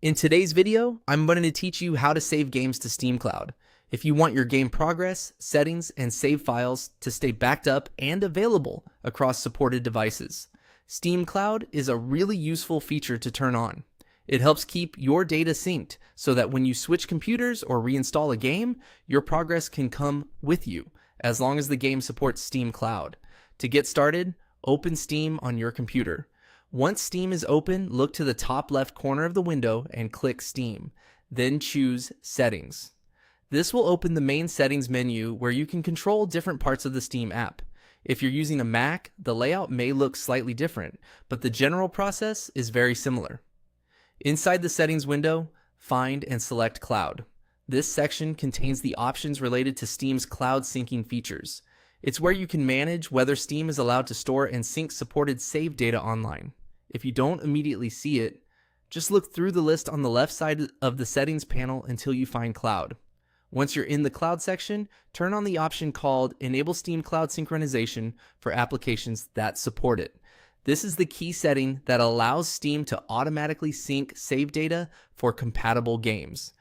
In today's video, I'm going to teach you how to save games to Steam Cloud. If you want your game progress, settings, and save files to stay backed up and available across supported devices, Steam Cloud is a really useful feature to turn on. It helps keep your data synced so that when you switch computers or reinstall a game, your progress can come with you, as long as the game supports Steam Cloud. To get started, open Steam on your computer. Once Steam is open, look to the top left corner of the window and click Steam. Then choose Settings. This will open the main settings menu where you can control different parts of the Steam app. If you're using a Mac, the layout may look slightly different, but the general process is very similar. Inside the settings window, find and select Cloud. This section contains the options related to Steam's cloud syncing features. It's where you can manage whether Steam is allowed to store and sync supported save data online. If you don't immediately see it, just look through the list on the left side of the settings panel until you find Cloud. Once you're in the Cloud section, turn on the option called Enable Steam Cloud Synchronization for applications that support it. This is the key setting that allows Steam to automatically sync save data for compatible games.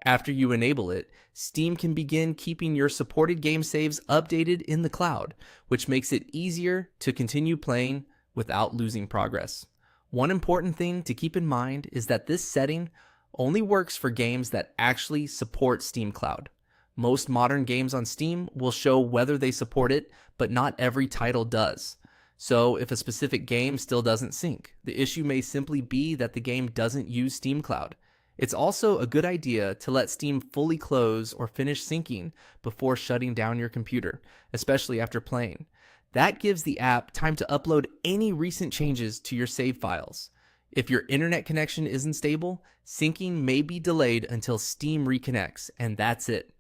After you enable it, Steam can begin keeping your supported game saves updated in the cloud, which makes it easier to continue playing without losing progress. One important thing to keep in mind is that this setting only works for games that actually support Steam Cloud. Most modern games on Steam will show whether they support it, but not every title does. So if a specific game still doesn't sync, the issue may simply be that the game doesn't use Steam Cloud. It's also a good idea to let Steam fully close or finish syncing before shutting down your computer, especially after playing. That gives the app time to upload any recent changes to your save files. If your internet connection isn't stable, syncing may be delayed until Steam reconnects, and that's it.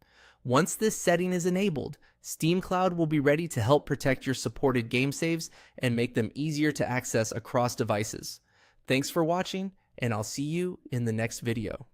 Once this setting is enabled, Steam Cloud will be ready to help protect your supported game saves and make them easier to access across devices. Thanks for watching, and I'll see you in the next video.